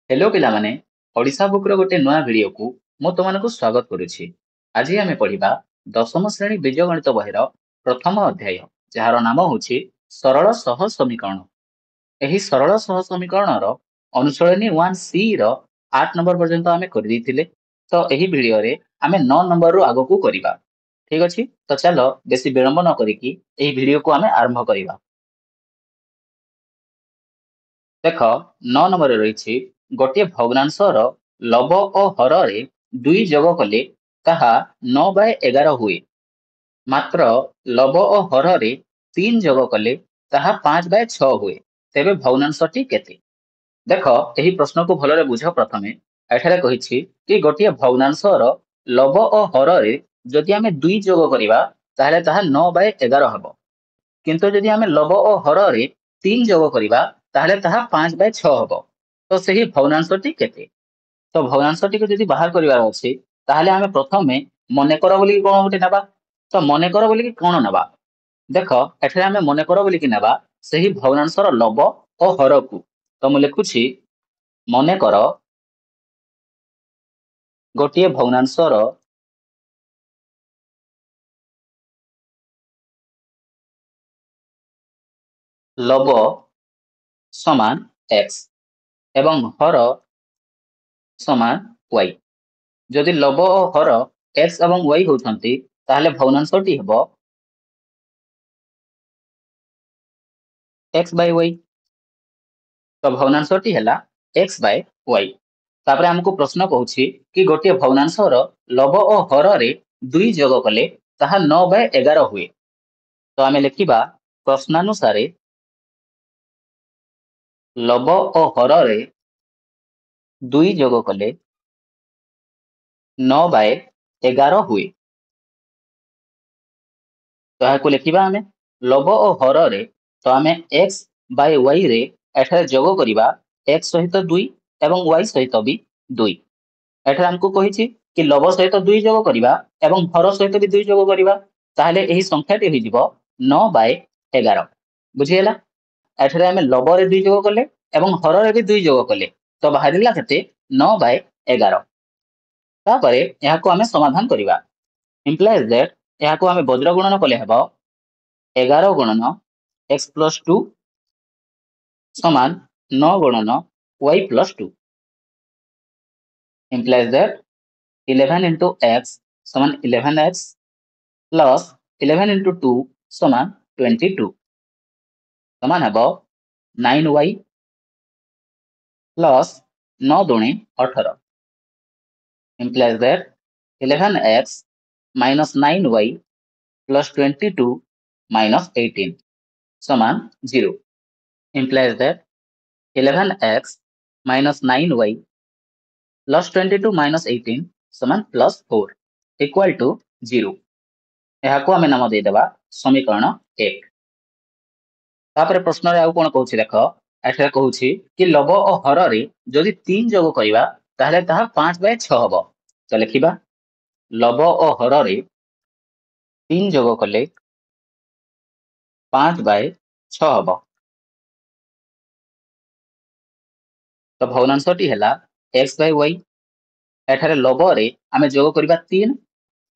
Hello पिलामाने Odisha book रो गोटे नया video को मु तुमनको स्वागत करुछि। आज आमे पढ़िबा दशम श्रेणी बीजगणित बहिर प्रथम अध्याय जार नाम होछि सरल सह समीकरण। एही सरल सह समीकरण रो अनुसरणी 1C रो 8 नंबर पर्यंत आमे कर दैथिले। तो एही वीडियो रे आमे 9 नंबर रो आगो को करिबा। ठीक अछि, तो चलो बेसी विलंब न करिकि एही वीडियो को आमे आरंभ करिबा। देख 9 नंबर रही गोटे भग्नांशर लव और हर रे 2 जोग कले ताहा 9/11 हुए। मात्र लव और हर रे 3 जोग कले ताहा 5/6 हुए। तेबे भग्नांशटी केते? देख एही प्रश्न को भलरे बुझ। प्रथमे एठारे कहिछि कि गोटे भग्नांशर लव और हर रे जदि आमे 2 जोग करिबा ताहाले ताहा 9/11 हबो। किंतु जदि आमे लव और हर रे 3 जोग करिबा ताहाले ताहा 5/6 हबो। तो सही भग्नांशटी केते? तो भग्नांशटी को जदि बाहर करिवार अछि ताहाले आमे प्रथमे मने कर बोली कोन गोटे नबा। तो मने कर बोली कोन नबा? देखो एठारे आमे मने कर बोली कि नबा सही भग्नांशर लव और हर को। तो मु लिखुछि मने कर गोटे भग्नांशर लव समान x एवं हर समान y। जदि लव और हर x एवं y होउछंती ताहाले भग्नांशटी हेबो x by y। तो भग्नांशटी हैला x by y। तापरे हमको प्रश्न कहूछि कि गोटे भग्नांशर लव और हर रे 2 जोग कले ताहा 9/11 हुए। तो आमे लिखिबा प्रश्नानुसारे लव और हर रे 2 जोग कले 9/11 हुए। तो याको लिखिबा आमे लव और हर रे तो आमे x by y रे एठारे जोग करिबा x सहित 2 एवं y सहित भी 2। एठारे हमको कहिछि कि लव सहित 2 जोग करिबा एवं हर सहित भी 2 जोग करिबा ताहाले एही संख्याटी होई जिवो 9/11। बुझियला? एठारे आमे लव रे 2 जोग कले एवं हर रे भी 2 जोग कले तो बाहरिला केते 9/11। तापरे याको आमे समाधान करिबा। implies that याको आमे वज्र गुणन कले हेबो 11 गुणन x plus 2 समान 9 गुणन y plus 2। implies that 11 into x समान 11x plus 11 into 2 समान 22 समान हेबो 9y plus 9 दूनी 18। implies that 11x minus 9y plus 22 minus 18 समान 0। implies that 11x minus 9y plus 22 minus 18 समान plus 4 equal to 0। याको आमे नाम दे देबा समीकरण 1। तापरे प्रश्न रे आउ कोन कहूछि देखो एठे कहूछि कि लव और हर रे जदि 3 जोग करिबा ताहाले ताहा 5/6 हबो। तो लिखिबा लव और हर रे 3 जोग कले 5/6 हबो। तो भग्नांशटी हैला x by y। एठारे लव रे आमे जोग करिबा 3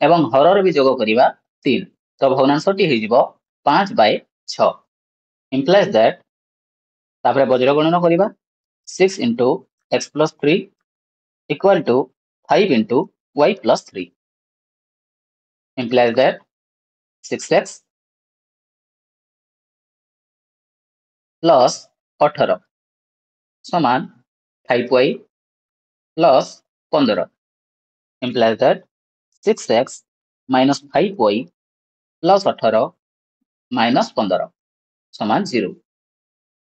एवं हर रे भी जोग करिबा 3। तो भग्नांशटी हे जिवो 5/6। implies that तापरे वज्र गणन करिबा 6 into x plus 3 equal to 5 into y plus 3। implies that 6x plus 18 समान 5y plus 15। implies that 6x minus 5y plus 18 minus 15 समान 0।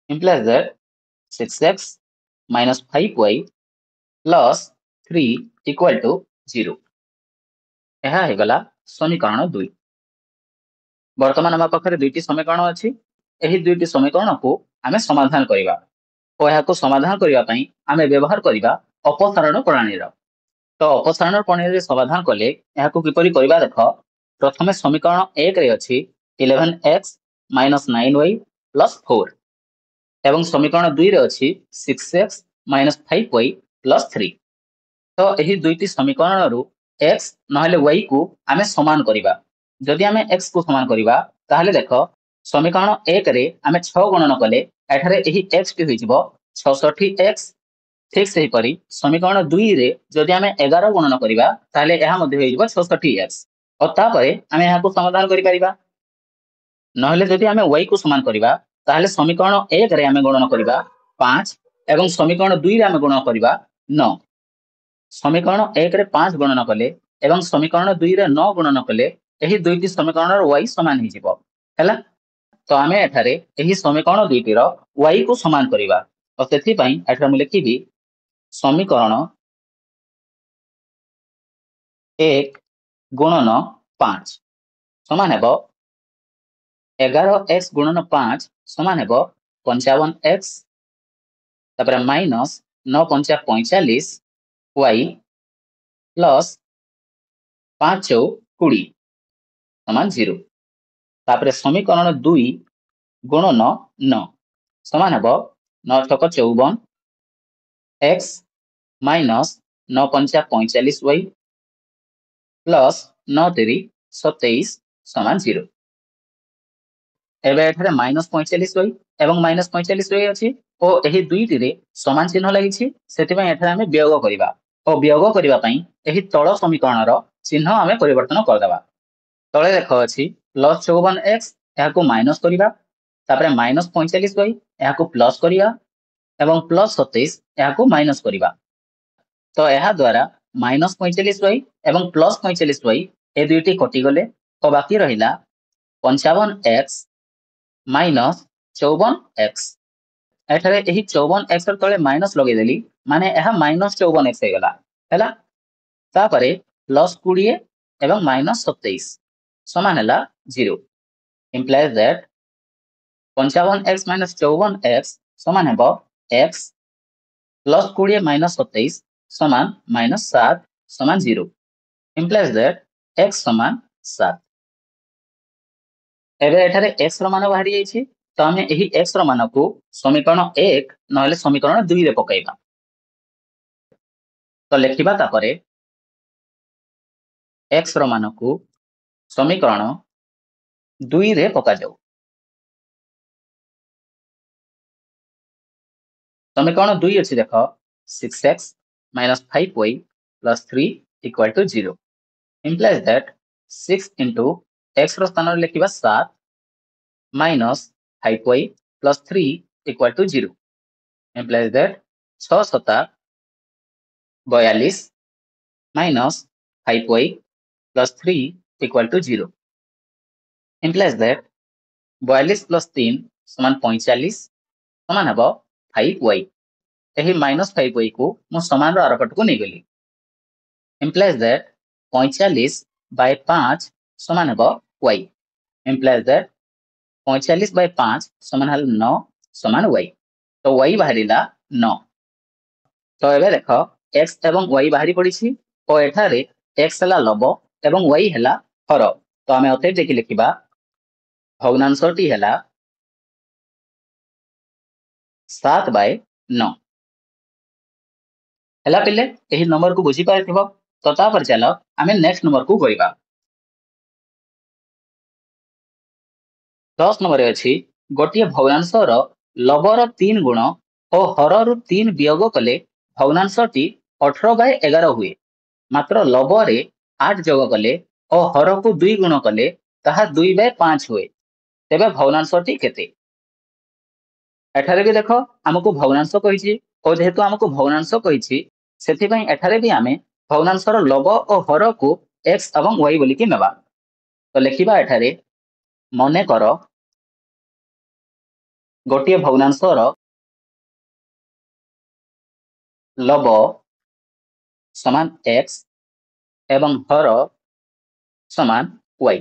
implies that 6x minus 5y plus 3 equal to 0। यह है गला समीकरण 2। वर्तमान हम पाखरे दुईटी समीकरण अछि। एही दुईटी समीकरण को आमे समाधान करिबा और याको समाधान करिबा पई आमे व्यवहार करिबा अपसारण प्रणाली रो। तो अपसारण प्रणाली रे समाधान कले याको किपरि करिबा देखो। प्रथमे समीकरण 1 रे अछि 11x minus 9y plus 4 एवं समीकरण 2 रे अछि 6x माइनस 5y प्लस 3। तो यही दुईटी समीकरण रु x नहले y को आमे समान करिबा। जदि आमे x को समान करिबा ताहले देखो समीकरण 1 रे आमे 6 गणन कले एठारे एही x टी होई जिवो 66x। ठीक सही परी समीकरण 2 रे जदि आमे 11 गणन करिबा ताहले एहा मध्ये होई जिवो 66x और तापरे आमे एहा को समाधान करि परिबा। नहले जदि आमे y को समान करिबा ताहले समीकरण 1 रे आमे गणन करिबा 5 एवं समीकरण 2 रे आमे गणन करिबा 9। समीकरण 1 रे 5 गणन कले एवं समीकरण 2 रे 9 गणन कले एही दुईटी समीकरण रो y समान हि जिवो हैला। तो आमे एठारे एही समीकरण दुईटी रो y को समान करिबा और सेथि पई एठारे मु लिखिबी समीकरण 1 गुणन 5 समान हेबो 11x गुणन 5 समान हेबो 55x तापर माइनस 9 पंचा 45 y प्लस 5 चौ 20 समान 0। तापर समीकरण 2 गुणन 9 समान हेबो 9 छक 54 x माइनस 9 पंचा 45 y प्लस 9 तेरी 27 समान 0। एबे एठारे माइनस 45 y एवं माइनस 45 y अछि ओ एही दुईटी रे समान चिन्ह लागिछि सेति पय एठारे हमें वियोग करिबा ओ वियोग करिबा पय एही तळ समीकरण रो चिन्ह हमें परिवर्तन कर देबा। तळे देखो अछि प्लस 54x एहा को माइनस करिबा तापरे माइनस 45 y एहा को प्लस करिया एवं प्लस 27 एहा को माइनस करिबा। तो एहा द्वारा माइनस 45 y एवं प्लस 45 y ए दुईटी कटि गले तो बाकी रहिला 55x माइनस 54x। एठारे एही 54x र तळे माइनस लगे देली माने एहा माइनस 54x हे गला हैला। तापरे प्लस 20 एवं माइनस 27 समान हैला 0 implies that 55x minus 54x समान हेबो x प्लस 20 माइनस 27 समान माइनस 7 समान 0 implies that x समान 7। एबे एठारे x रो मान बाहरी जाईछि तो हमें एही x रो मान को समीकरण 1 नहले समीकरण 2 रे पकाइबा। तो लेखिबा तापरे x रो मान को समीकरण 2 रे पका जाऊ। समीकरण 2 अछि देखो 6x minus 5y plus 3 equal to 0 implies that 6 into x रो स्थान रे लेखिबा 7 minus 5y plus 3 equal to 0 implies that 6 सता 42 minus 5y plus 3 equal to 0 implies that 42 plus 3 समान 45 समान हेबो 5y। एही माइनस 5y को मु समान रो आरपट को नै गली implies that 45 by 5 समान हेबो y implies that 45 by 5 समान हल 9 समान y। तो y बाहरिला 9। तो एबे देखो x एवं y बाहरी पड़िछि ओ एठारे x हला लब एवं y हला हर। तो हमें अते देखि लिखिबा भग्नांशटी हला 7 by 9 हला पिले एही नंबर को बुझी पाइथिबो। तो ता पर चलो आमे नेक्स्ट नंबर को गइबा। 10 नंबर अछि गोटिए भग्नांश रो लबर 3 गुण और हर रु 3 वियोग कले भग्नांशटी 18 by 11 हुए मात्र लबरे 8 जोग कले और हर को 2 गुण कले ताहा 2 by 5 हुए तेबे भग्नांशटी केते। एठारे भी देखो हमको भग्नांश कहिछि और जेहेतु हमको भग्नांश कहिछि सेथि पई एठारे भी आमे भग्नांशर लब और हर को x एवं y बोली कि नेबा। तो लिखिबा एठारे मने करो गोटिए भग्नांशर लब समान x एवं हर समान y।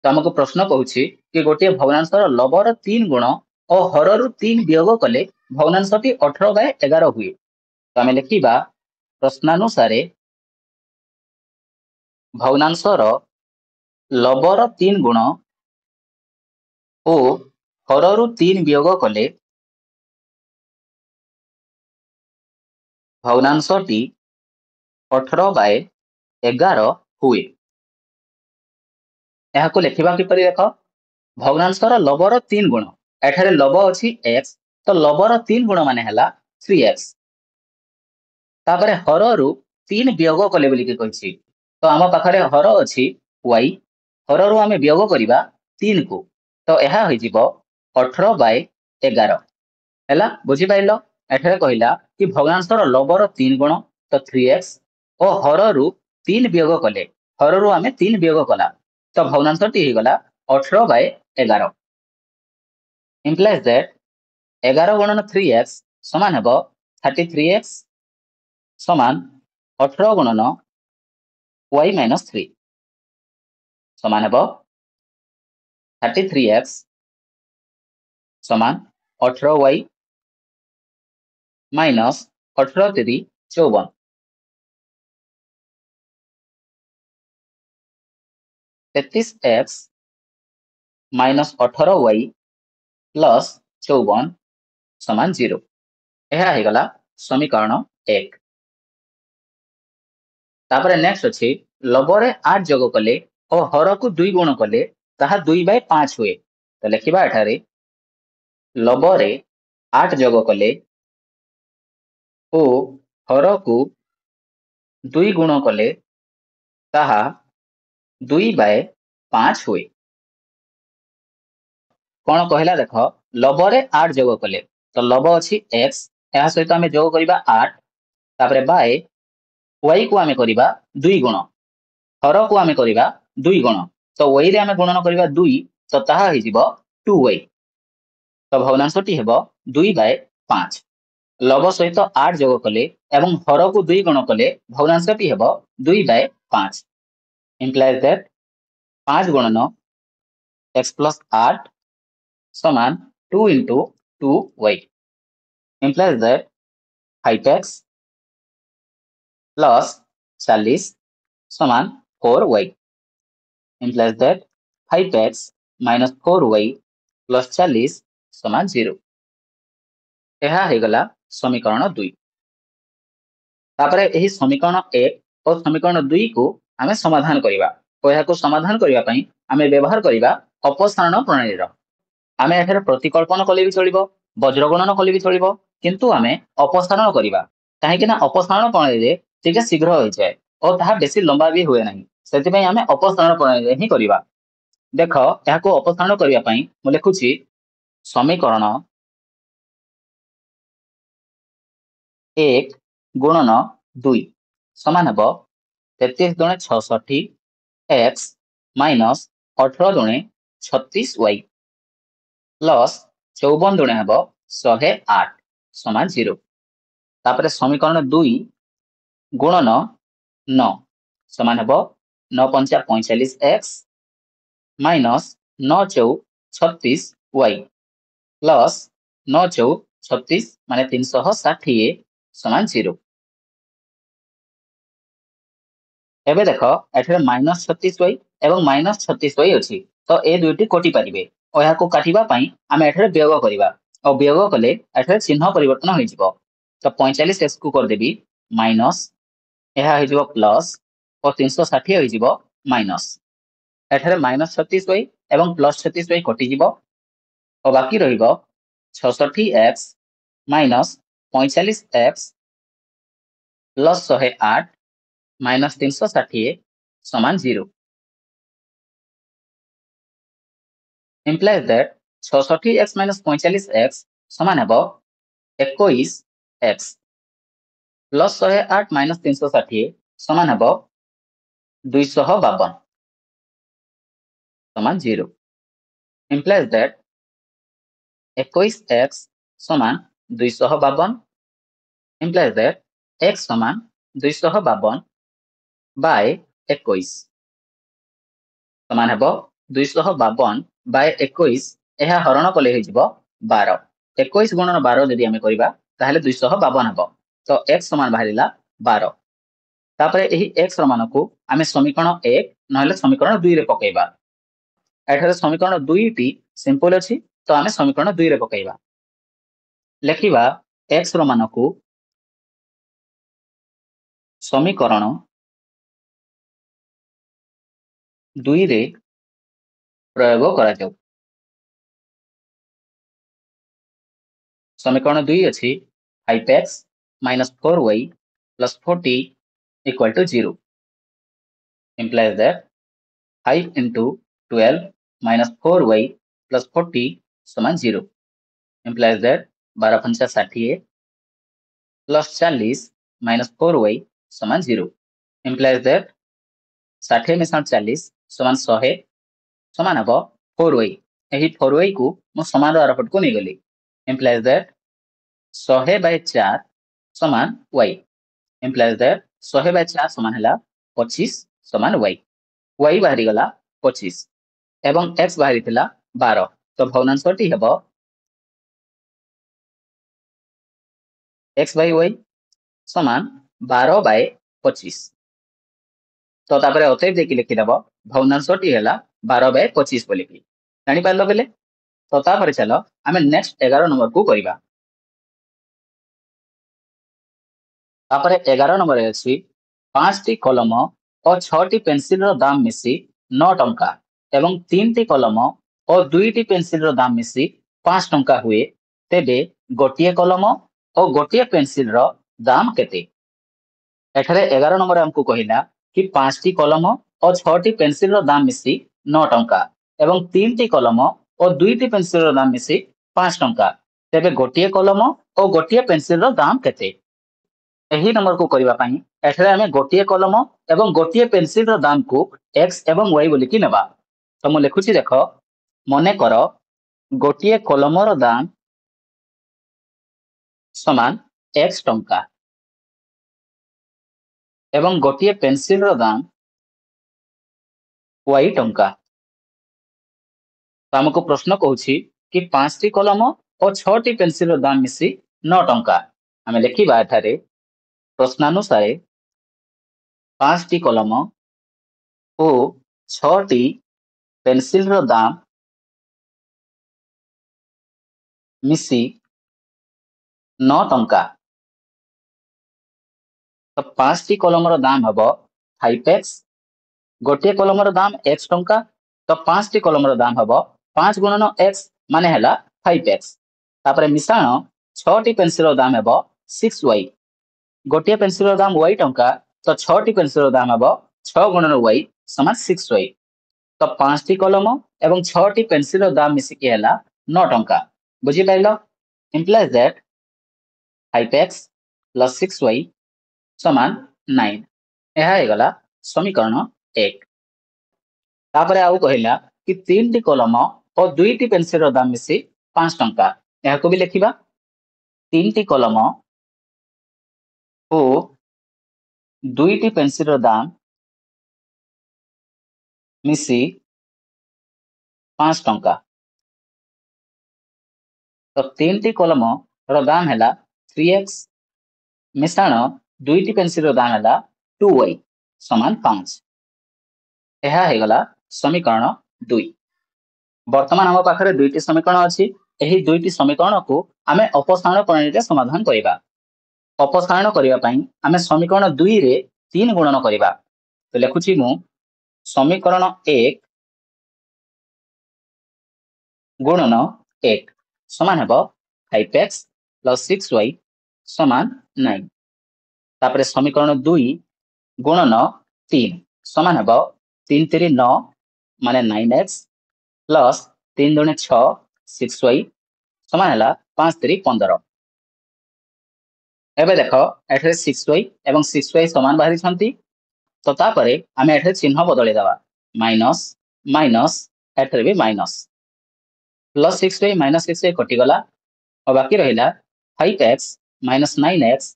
तो हमको प्रश्न कहूछि कि गोटिए भग्नांशर लबर 3 गुण और हर रु 3 वियोग कले भग्नांशटी 18 by 11 हुए। तो आमे लिखिबा प्रश्नानुसारे भग्नांशर लबर 3 गुण और हर रु 3 वियोग कले ଭଗ୍ନାଂଶଟି 18/11 ହୁଏ। ଏହାକୁ ଲେଖିବା କିପରି ଦେଖ, ଭଗ୍ନାଂଶର ଲବର 3 ଗୁଣ, ଏଠାରେ ଲବ ଅଛି x, ତ ଲବର 3 ଗୁଣ ମାନେ ହେଲା 3x। ତାପରେ ହରରୁ 3 ବିୟୋଗ କଲେ ବୋଲିକି କହିଛି, ତ ଆମ ପାଖରେ ହର ଅଛି y, ହରରୁ ଆମେ ବିୟୋଗ କରିବା 3 କୁ, ତ ଏହା ହୋଇଯିବ 18/11 ହେଲା। ବୁଝିପାରିଲ, ଏଠାରେ କହିଲା କି ଭଗ୍ନାଂଶର ଲବର 3 ଗୁଣ ତ 3x ଓ ହରରୁ 3 ବିୟୋଗ କଲେ, ହରରୁ ଆମେ 3 ବିୟୋଗ କଲା, ତ ଭଗ୍ନାଂଶଟି ହେଇଗଲା 18/11। implies that 11 ଗୁଣନ 3x ସମାନ ହେବ 33x ସମାନ 18 ଗୁଣନ y - 3 ସମାନ ହେବ 33x ସମାନ 18y minus 18 3 54। 33x minus 18y plus 54 ସମାନ 0। ଏହା ହେଇଗଲା ସମୀକରଣ 1। ତାପରେ ନେକ୍ସଟ ଅଛି ଲବରେ 8 ଯୋଗ କଲେ ଓ ହରକୁ 2 ଗୁଣ କଲେ ତାହା 2/5 ହୁଏ। ତ ଲେଖିବା ଏଠାରେ ଲବରେ 8 ଯୋଗ କଲେ ଓ ହରକୁ 2 ଗୁଣ କଲେ ତାହା 2/5 ହୁଏ। କଣ କହିଲା ଦେଖ, ଲବରେ 8 ଯୋଗ କଲେ, ତ ଲବ ଅଛି x, ଏହା ସହିତ ଆମେ ଯୋଗ କରିବା 8, ତାପରେ ବାଏ y କୁ ଆମେ କରିବା 2 ଗୁଣ, ହରକୁ ଆମେ କରିବା 2 ଗୁଣ, ତ y ରେ ଆମେ ଗୁଣନ କରିବା 2, ତ ତାହା ହେଇଯିବ 2y। ତ ଭଗ୍ନାଂଶଟି ହେବ 2/5। ଲବ ସହିତ 8 ଯୋଗ କଲେ ଏବଂ ହରକୁ 2 ଗୁଣ କଲେ ଭଗ୍ନାଂଶଟି ହେବ 2/5। implies that 5 ଗୁଣନ x plus 8 समान 2 into 2y implies that 5x plus 40 समान 4y implies that 5x minus 4y plus 40 समान 0। ଏହା ହେଇଗଲା ସମୀକରଣ 2। ତାପରେ ଏହି ସମୀକରଣ 1 ଓ ସମୀକରଣ 2 କୁ ଆମେ ସମାଧାନ କରିବା, ଓ ଏହାକୁ ସମାଧାନ କରିବା ପାଇଁ ଆମେ ବ୍ୟବହାର କରିବା ଅପସାରଣ ପ୍ରଣାଳୀର। ଆମେ ଏଠାରେ ପ୍ରତିକଳ୍ପନ କଲେ ବି ଚଳିବ, ବଜ୍ରଗଣନ କଲେ ବି ଚଳିବ, କିନ୍ତୁ ଆମେ ଅପସାରଣ କରିବା, କାହିଁକି ନା ଅପସାରଣ ପ୍ରଣାଳୀରେ ଟିକେ ଶୀଘ୍ର ହୋଇଯାଏ ଓ ତାହା ବେଶୀ ଲମ୍ବା ବି ହୁଏ ନାହିଁ, ସେଥିପାଇଁ ଆମେ ଅପସାରଣ ପ୍ରଣାଳୀରେ ହିଁ କରିବା। ଦେଖ, ଏହାକୁ ଅପସାରଣ କରିବା ପାଇଁ ମୁଁ ଲେଖୁଛି ସମୀକରଣ 1 ଗୁଣନ 2 ସମାନ ହେବ 33 ଦୁणे 66 x ମାଇନସ୍ 18 ଦୁणे 36y ପ୍ଲସ୍ 54 ଦୁणे ହେବ 108 ସମାନ 0। ତାପରେ ସମୀକରଣ 2 ଗୁଣନ 9 ସମାନ ହେବ 9 5 45x ମାଇନସ୍ 9 4 36y ପ୍ଲସ୍ 9 4 36 ମାନେ 360 ସମାନ 0। ଏବେ ଦେଖ, ଏଠାରେ -36y ଏବଂ -36y ଅଛି, ତ ଏ ଦୁଇଟି କଟି ପାରିବେ ଓ ଏହାକୁ କାଟିବା ପାଇଁ ଆମେ ଏଠାରେ ବିୟୋଗ କରିବା, ଓ ବିୟୋଗ କଲେ ଏଠାରେ ଚିହ୍ନ ପରିବର୍ତ୍ତନ ହୋଇଯିବ। ତ 45x କୁ କରିଦେବି ମାଇନସ୍, ଏହା ହେଇଯିବ ପ୍ଲସ୍ ଓ 360 ହୋଇଯିବ ମାଇନସ୍। ଏଠାରେ -36y ଏବଂ +36y କଟିଯିବ ଓ ବାକି ରହିବ 66x minus 45x plus 108 minus 360 ସମାନ 0। implies that 66x minus 45x ସମାନ ହେବ 21x ପ୍ଲସ୍ 108 ମାଇନସ୍ 360 ସମାନ ହେବ 252 ସମାନ 0। implies that 21x ସମାନ 252 implies that x ସମାନ 252 बाय 21 समान हेबो 252 बाय 21, ଏହା ହରଣ କଲେ ହେଇଯିବ 12। 21 ଗୁଣନ 12 ଯଦି ଆମେ କରିବା ତାହେଲେ 252 ହେବ, ତ x ସମାନ ବାହାରିଲା 12। ତାପରେ ଏହି x ର ମାନକୁ ଆମେ ସମୀକରଣ 1 ନହେଲେ ସମୀକରଣ 2 ରେ ପକେଇବା। ଏଠାରେ ସମୀକରଣ 2 ଟି ସିମ୍ପଲ ଅଛି, ତ ଆମେ ସମୀକରଣ 2 ରେ ପକେଇବା। ଲେଖିବା x ର ମାନକୁ समीकरण 2 रे प्रयोग करा जाऊ। समीकरण 2 अछि 5x minus 4y plus 40 equal to 0 implies that 5 into 12 minus 4y plus 40 समान 0 implies that 12 पंचा 60 plus 40 minus 4y समान 0 implies that 60 मिसाण 40 समान 100 समान हबो 4y एही 4y को मो समान आरपट को नहीं गली implies that 100 by 4 समान y implies that 100 by 4 समान हला 25 समान y y बाहरी गला 25 एवं x बाहरी थिला 12 तो भग्नांशटी हेबो x by y समान 12 by 25 तो तापरे अतएव देखि लिखि देबो भग्नांशटी हेला 12 by 25 बोली कि जानि पारलो बेले तो तापरे चलो आमे नेक्स्ट 11 नंबर को करिबा तापरे 11 नंबर अछि 5 टी कलम और 6 टी पेंसिल रो दाम मिसी 9 टंका एवं 3 टी कलम और 2 टी पेंसिल रो दाम मिसी 5 टंका हुए तेबे गोटिए कलम और गोटिए पेंसिल रो दाम केते एठारे 11 नंबर हमको कहिला कि 5 टी कलम और 6 टी पेंसिल रो दाम मिसी 9 टंका एवं 3 टी कलम और 2 टी पेंसिल रो दाम मिसी 5 टंका तेबे गोटिए कलम और गोटिए पेंसिल रो दाम केते एही नंबर को करिवा पई एठारे हमें गोटिए कलम एवं गोटिए पेंसिल रो दाम को x एवं y बोली कि नेबा तो मु लिखुची देखो मने करो गोटिए कलम रो दाम समान x टंका एवं गोटिए पेंसिल रो दाम y टंका तो हमको प्रश्न कहूची कि 5 टी कलम और 6 टी पेंसिल रो दाम मिसी 9 टंका हमें लिखिबा एठारे प्रश्नानुसारे 5 टी कलम और 6 टी पेंसिल रो दाम मिसी 9 टंका तो 5 टी कलम रो दाम हबो 5x गोटे कलम रो दाम x टंका तो 5 टी कलम रो दाम हबो 5 गुणन x माने हला 5x तापरे मिसाण 6 टी पेंसिल रो दाम हबो 6y गोटे पेंसिल रो दाम y टंका तो 6 टी पेंसिल रो दाम हबो 6 गुणन y समान 6y तो 5 टी कलम एवं 6 टी पेंसिल रो दाम मिसी के हला 9 टंका बुझी pilo implies that 5x plus 6y समान 9 यह हेगला समीकरण 1 तापरे आउ कहिला कि 3 टी कलम और 2 टी पेंसिल रो दाम मिसी 5 टंका यह को भी लिखिबा 3 टी कलम और 2 टी पेंसिल रो दाम मिसी 5 टंका तो 3 टी कलम रो दाम हैला 3x मिसाण 2 टी पेंसिल रो दाम हैला 2y समान 5 यह हेगला समीकरण 2 वर्तमान हम पाखरे दुईटी समीकरण अछि एही दुईटी समीकरण को आमे अपसारण प्रणाली रे समाधान करिबा अपसारण करिबा पई आमे समीकरण 2 रे 3 गुणन करिबा तो लिखुची मु समीकरण 1 गुणन 1 समान हेबो 5x plus 6y समान 9 तापरे समीकरण 2 गुणन 3 समान हेबो 3 3 9 माने 9x प्लस 3 दुणे 6 6y समान हला 5 3 15 एबे देखो एठरे 6y एवं 6y समान बाहरी छंती तो तापरे आमे एठरे चिन्ह बदले दबा माइनस माइनस एठरे भी minus plus 6y minus 6y कटि गला और बाकी रहिला 5x minus 9x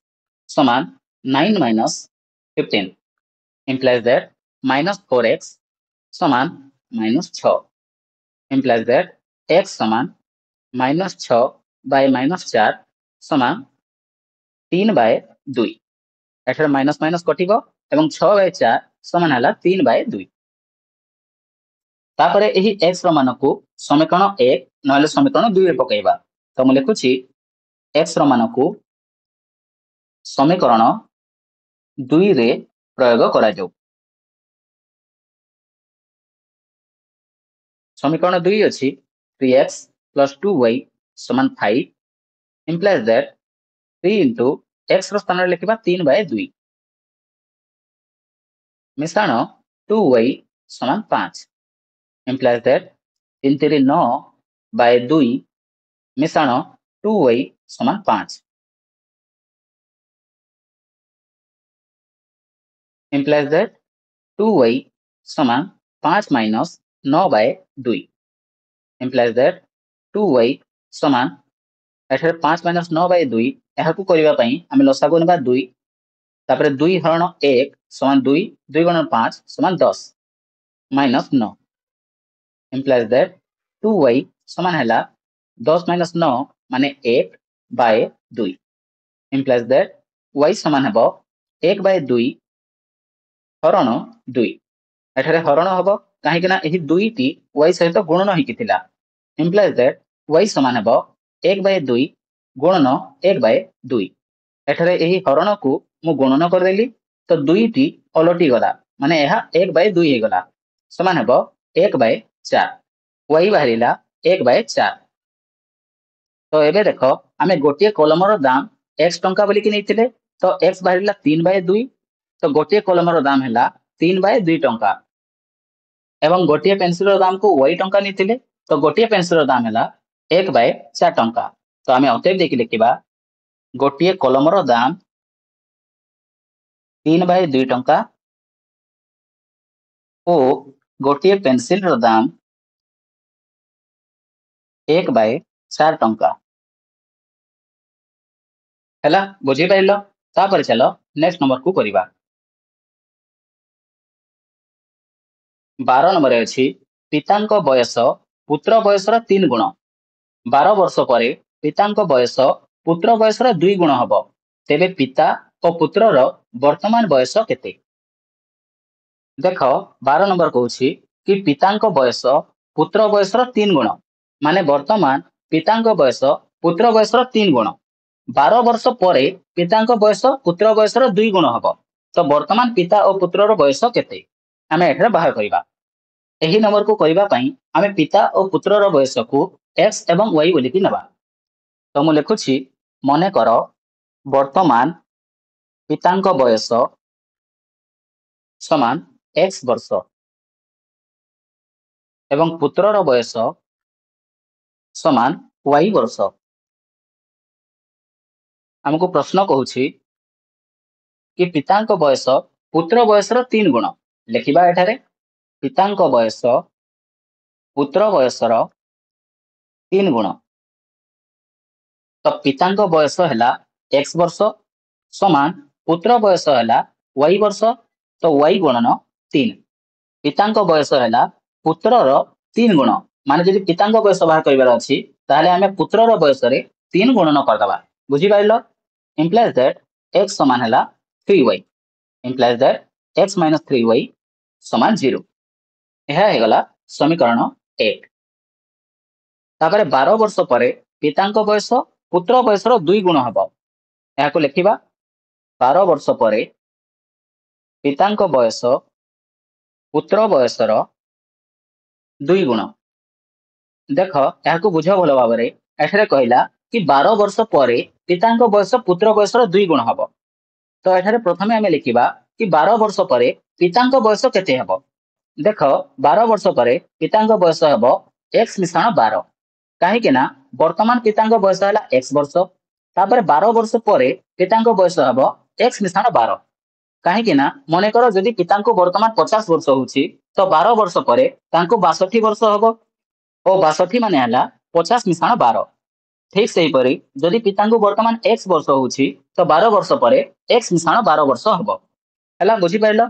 समान 9 minus 15 implies that minus 4x समान minus 6 implies that x समान minus 6 by minus 4 समान 3 by 2 एठरे माइनस माइनस कटिबो एवं 6 by 4 समान हला 3 by 2 तापरे एही x रो मान को समीकरण 1 नहले समीकरण 2 रे पकाइबा तो म लिखुची x रो मान को समीकरण 2 रे प्रयोग करा जाऊ। समीकरण 2 अछि 3x plus 2y समान 5 implies that 3 into x रो स्थान रे लिखिबा 3/2 मिश्रण 2y समान 5 implies that 3 3 9/2 मिश्रण 2y समान 5 implies that 2y समान 5 minus 9/2 implies that 2y समान एठारे 5 minus 9/2 एहाकु करिबा पई आमे लसागु नेबा 2 तापरे 2 हरण 1 समान 2 2 गुणन 5 समान 10 minus 9 implies that 2y समान हैला 10 minus 9 माने 1/2 implies that y समान हेबो 1/2 हरण 2 एठारे हरण हबो काहे कि ना एही 2 टी y सहित गुणन होई किथिला implies that y समान हेबो 1/2 गुणन 1/2 एठारे एही हरण को मु गुणन कर देली तो 2 टी अलटी गला माने एहा 1/2 हे गला समान हेबो 1/4 y बाहरिला 1/4 तो एबे देखो आमे गोटिए कॉलम रो दाम x टंका बोली कि नैथिले तो x बाहरिला 3/2 तो गोटिए कॉलम रो दाम हैला 3/2 टंका एवं गोटिए पेंसिल रो दाम को y टंका नैथिले तो गोटिए पेंसिल रो दाम हैला 1/4 टंका तो आमे अतएव देखि लिखिबा गोटिए कॉलम रो दाम 3/2 टंका ओ गोटिए पेंसिल रो दाम 1/4 टंका हैला बुझी पाइलो तापर चलो नेक्स्ट नंबर को करिबा 12 नंबर अछि पितांको बयस पुत्र बयसर 3 गुण 12 वर्ष परे पितांको बयस पुत्र बयसर 2 गुण हबो तेबे पिता और पुत्रर वर्तमान बयस केते देखो 12 नंबर कहूछि कि पितांको बयस पुत्र बयसर 3 गुण माने वर्तमान पितांको बयस पुत्र बयसर 3 गुण 12 वर्ष परे पितांको बयस पुत्र बयसर 2 गुण हबो तो वर्तमान पिता और पुत्रर बयस केते आमे एठारे बाहर करिबा एही नंबर को करिबा पई आमे पिता और पुत्रर बयस को x एवं y बोली कि नबा तो मु लिखुछि मने कर वर्तमान पितांको बयस समान x वर्ष एवं पुत्रर बयस समान y वर्ष हमको प्रश्न कहूछि कि पितांको बयस पुत्र बयसर 3 गुण लिखिबा एठारे पितांको बयस पुत्र बयसर 3 गुण तो पितांको बयस हैला x वर्ष समान पुत्र बयस हैला y वर्ष तो y गुणन 3 पितांको बयस हैला पुत्रर 3 गुण माने जदि पितांको बयस बाहर करिवार अछि ताले हमें पुत्रर बयस रे 3 गुणन करदबा बुझी पाइलो implies that x समान हैला 3y implies that x minus 3y समान 0 यह है गला समीकरण 1 तापरे 12 वर्ष परे पितांको बयस पुत्र बयसर 2 गुण हबो या को लिखिबा 12 वर्ष परे पितांको बयस पुत्र बयसर 2 गुण देखो या को बुझ भलो भाबरे एठरे कहिला कि 12 वर्ष परे पितांको बयस पुत्र बयसर 2 गुण हबो तो एठारे प्रथमे हमें लिखिबा कि 12 वर्ष परे पितांको बयस केते हबो देखो 12 वर्ष परे पितांको बयस हबो x मिश्रण 12 काहे कि ना वर्तमान पितांको बयस हला x वर्ष तापर 12 वर्ष परे पितांको बयस हबो x मिश्रण 12 काहे कि ना मने करो जदि पितांको वर्तमान 50 वर्ष होउची तो 12 वर्ष परे तांको 62 वर्ष हबो ओ 62 माने हला 50 मिश्रण 12 ठीक सही परी जदि पितांको वर्तमान x वर्ष होउची तो 12 वर्ष परे x मिश्रण 12 वर्ष हबो हला बुझी पाइलो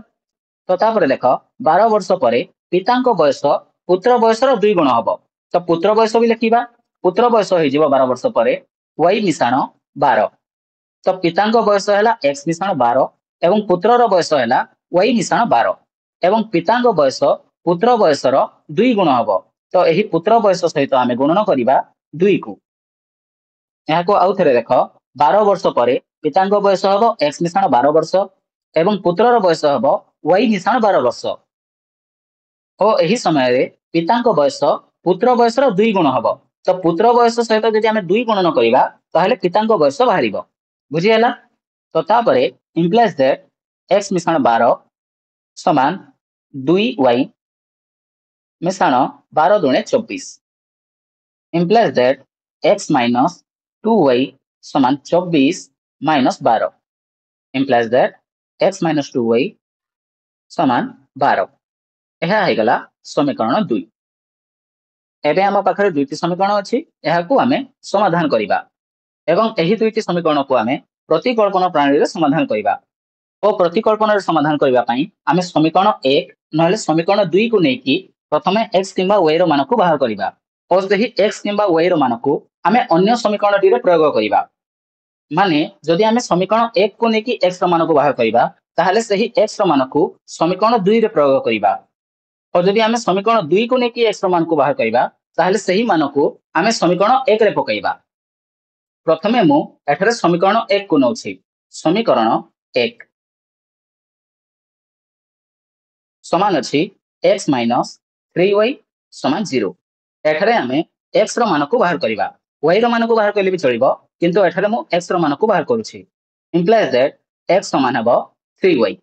तो तापर देखो 12 वर्ष परे पितांको बयस पुत्र बयसर 2 गुण हबो तो पुत्र बयस भी लिखिबा पुत्र बयस होई जिवो 12 वर्ष परे y मिश्रण 12 तो पितांको बयस हैला x मिश्रण 12 एवं पुत्रर बयस हैला y मिश्रण 12 एवं पितांको बयस पुत्र बयसर 2 गुण हबो तो एही पुत्र बयस सहित आमे गुणन करिबा 2 को यहाँ को आउ थरे देखो 12 वर्ष परे पितांको बयस हबो x मिश्रण 12 वर्ष एवं पुत्रर बयस हम y मिशाण 12 वर्ष और यही समय पिता बयस पुत्र बयस 2 गुण हम। तो पुत्र बयस सहित जब आम 2 गुणन करवा ताहले पिता बयस बाहर बुझीगला। तो तापरे इम्प्लाइज दैट x मिशाण 12 समान 2y मिशाण 12 दुणे 24 implies that x minus 2y समान 24 minus 12 implies that x minus 2y समान 12 यह हेगला समीकरण 2। एबे हम पाखरे दुईटी समीकरण अछि एहाकू आमे समाधान करिबा एवं एही दुईटी समीकरण को आमे प्रतिकल्पन प्रणाली रे समाधान करिबा और प्रतिकल्पन रे समाधान करिबा पई आमे समीकरण 1 नहले समीकरण 2 को नेकी प्रथमे x किंबा y रो मान को बाहर करिबा और सही x किंबा y रो मान को आमे अन्य समीकरण टी रे प्रयोग करिबा। माने जदि आमे समीकरण 1 को नेकी x रो मान को बाहर करिबा ताहले सही x रो मान को समीकरण 2 रे प्रयोग करिबा और जदि आमे समीकरण 2 को नेकी x रो मान को बाहर करिबा ताहले सही मान को आमे समीकरण 1 रे पकइबा। प्रथमे मु एठारे समीकरण 1 को नउछि समीकरण 1 समान अछि x माइनस 3y समान 0। एठारे आमे x रो मान को बाहर करिबा y रो मान को बाहर कइले भी चलिबो किंतु एठारे मु x रो मान को बाहर करूछि इंप्लाइज दैट x समान हबो 3y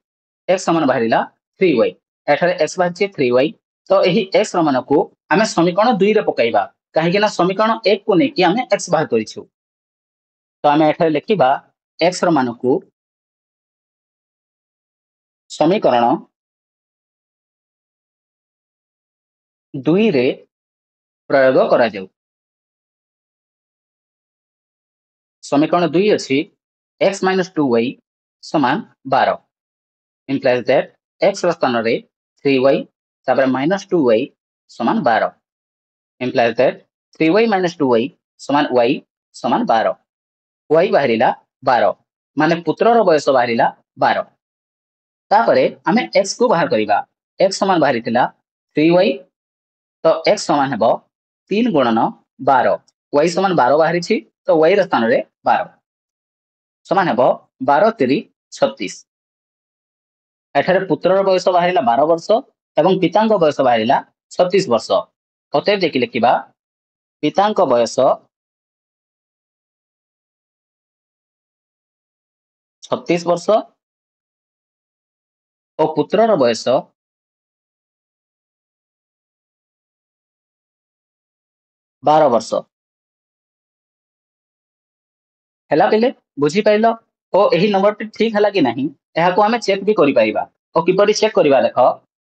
x समान बाहरिला 3y एठारे x बाहरछि 3y तो एही x रो मान को आमे समीकरण 2 रे पकाइबा काहे कि ना समीकरण 1 को नेकी आमे x बाहर करिछु। तो आमे एठारे लिखिबा x रो मान को समीकरण 2 रे प्रयोग करा जाऊ। समीकरण 2 अछि x minus 2y समान 12 implies that x रो स्थान रे 3y तापर minus 2y समान 12 implies that 3y minus 2y समान y समान 12 y बाहरिला 12 माने पुत्र रो बयस बाहरिला 12। तापरे आमे x को बाहर करिबा x समान बाहरितिला 3y तो x समान हेबो 3 गुणन 12 y समान 12 बाहरिछि तो y रो स्थान रे 12 समान हेबो 12 3 36। एठारे पुत्रर बयस बाहरिला 12 वर्ष एवं पितांक बयस बाहरिला 36 वर्ष। अतएव देखि लिखिबा पितांक बयस 36 वर्ष और पुत्रर बयस 12 वर्ष हैला पिले बुझी पाइलो ओ एही नंबर टी ठीक हला कि नहीं एहा को हमें चेक भी करि पाइबा ओ किपरि चेक करिबा देखो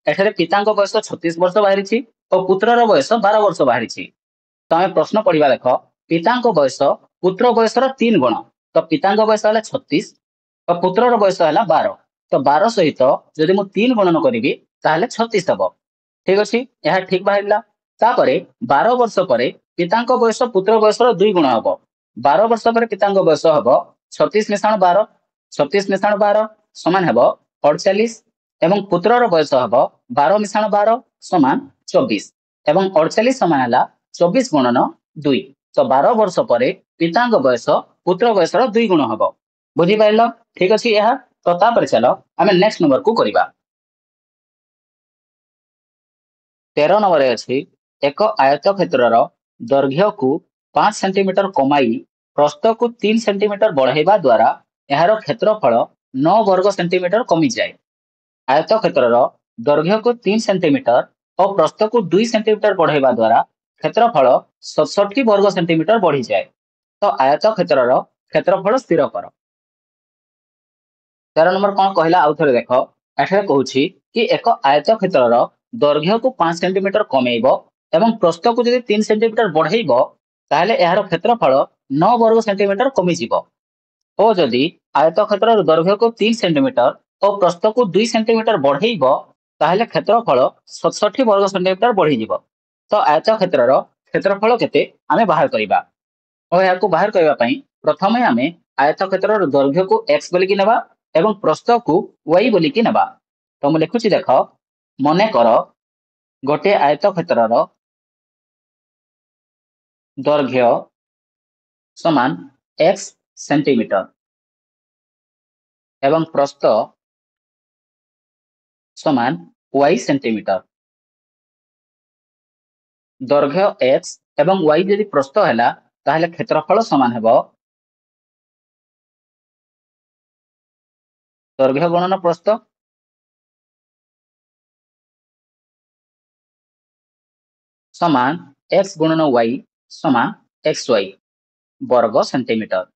एठारे पितांक बयस 36 वर्ष बाहरिछि और पुत्रर बयस 12 वर्ष बाहरिछि। तो हमें प्रश्न पढ़िबा देखो पितांक बयस पुत्र बयसर 3 गुण तो पितांक बयस हला 36 और पुत्रर बयस हला 12 तो 12 सहित जदि मु 3 गणन करिबि ताहले 36 हबो ठीक अछि यह ठीक बाहरिला। तापरे 12 वर्ष परे पितांक बयस पुत्र बयसर 2 गुण हबो 12 वर्ष परे पितांक बयस हबो 36 मिशाण 12 36 मिशाण 12 समान हबो 48 एवं पुत्रर बयस हबो 12 मिशाण 12 समान 24 एवं 48 समान हला 24 गुणन 2 तो 12 वर्ष परे पितांक बयस पुत्र बयसर 2 गुण हबो बुझी पाइलो ठीक अछि यह। तो तापर चलो आमे नेक्स्ट नंबर को करिबा 13 नंबर अछि एक आयत क्षेत्रर दैर्घ्य को 5 सेंटीमीटर कमाई प्रस्थ को 3 सेंटीमीटर बढ़ाइबा द्वारा एहार क्षेत्रफल 9 वर्ग सेंटीमीटर कमी जाए। आयत क्षेत्रर दैर्घ्य को 3 सेंटीमीटर और प्रस्थ को 2 सेंटीमीटर बढ़ाइबा द्वारा क्षेत्रफल 67 वर्ग सेंटीमीटर बढ़ी जाए। तो आयत क्षेत्रर क्षेत्रफल स्थिर कर। 13 नंबर कौन कहला आउ थरे देखो एठारे कहूछि कि एक आयत क्षेत्रर दैर्घ्य को 5 सेंटीमीटर कमेइबो एवं प्रस्थ को यदि 3 सेंटीमीटर बढ़ाइबो ताहले एहार क्षेत्रफल 9 वर्ग सेंटीमीटर कमी जिवो और जदि आयत क्षेत्रर दैर्घ्य को 3 सेंटीमीटर और प्रस्थ को 2 सेंटीमीटर बढ़ाइबो ताहले क्षेत्रफल 67 वर्ग सेंटीमीटर बढ़ी जिवो। तो आयत क्षेत्रर क्षेत्रफल केते आमे बाहर करिबा और याको बाहर करबा पई प्रथमे आमे आयत क्षेत्रर दैर्घ्य को x बोली कि नेबा एवं प्रस्थ को y बोली कि नेबा। तो मु लिखुछि देखो मने कर गोटे आयत क्षेत्रर दैर्घ्य समान x सेंटीमीटर एवं प्रस्थ समान y सेंटीमीटर। दैर्घ्य x एवं y यदि प्रस्थ है ताहले क्षेत्रफल समान हेबो दैर्घ्य गुणन प्रस्थ समान x गुणन y समान xy वर्ग सेंटीमीटर।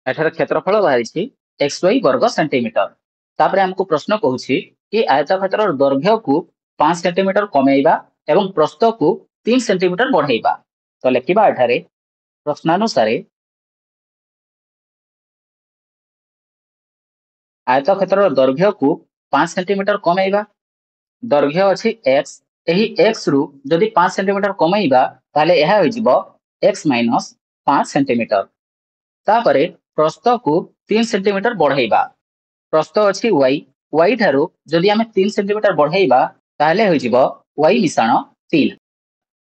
एठार क्षेत्रफल बाहरी xy वर्ग सेंटीमीटर। तापरे हमको प्रश्न कहूछि कि आयतक्षेत्र दैर्घ्य को 5 सेंटीमीटर कमेइबा एवं प्रस्थ को 3 सेंटीमीटर बढ़ाइबा। तो लिखिबा एठारे प्रश्नानुसार आयतक्षेत्र दैर्घ्य को 5 सेंटीमीटर कमेइबा। दैर्घ्य अछि x, एही x रु जदि 5 सेंटीमीटर कमेइबा ताले एहा होई जिवो x माइनस 5 सेंटीमीटर। तापरे प्रस्थ को 3 सेंटीमीटर बढ़ाइबा। प्रस्थ अछि y, y ठारू जदि आमे 3 सेंटीमीटर बढ़ाइबा ताले होई जिवो y मिसाण 3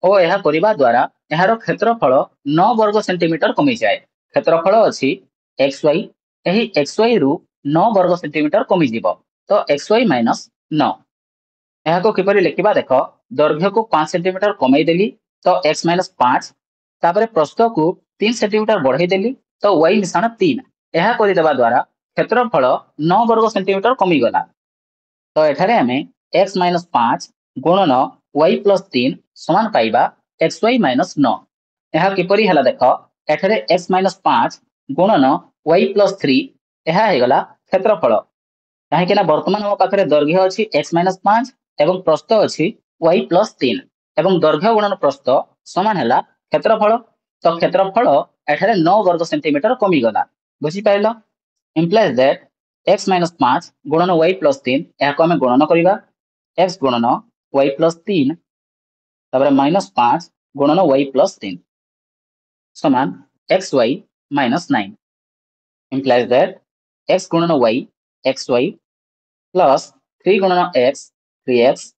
ओ एहा करिबा द्वारा एहार क्षेत्रफल 9 वर्ग सेंटीमीटर कमी जाए। क्षेत्रफल अछि xy, एही xy रु 9 वर्ग सेंटीमीटर कमी जिवो। तो xy माइनस 9 यहाँ को किपरि लिखिबा देख दैर्घ्य को 5 सेंटीमीटर कमई देली तो x माइनस 5 तापरे प्रस्थ को 3 सेंटीमीटर बढ़ाई देली तो y मिसाण 3 यह करि देबा द्वारा क्षेत्रफल 9 वर्ग सेंटीमीटर कमी गला। तो एठारे हमें x माइनस 5 गुणन y प्लस 3 समान पाइबा xy माइनस 9। यह किपरि हला देख एठारे x माइनस 5 गुणन y प्लस 3 यह हे गला क्षेत्रफल। कहीं ना वर्तमान हम पाखरे दैर्घ्य अछि x माइनस 5 एवं प्रस्थ अछि y प्लस 3 एवं दैर्घ्य गुणन प्रस्थ समान हैला क्षेत्रफल। तो क्षेत्रफल एठारे 9 वर्ग सेंटीमीटर कमी गला। बुझी pilo? Implies that x minus 5 गुणन y प्लस 3 याको हमें गणना करिबा x गुणन y प्लस 3 तबरे माइनस 5 गुणन y प्लस 3 समान xy minus 9। Implies that x गुणन y xy प्लस 3 गुणन x 3x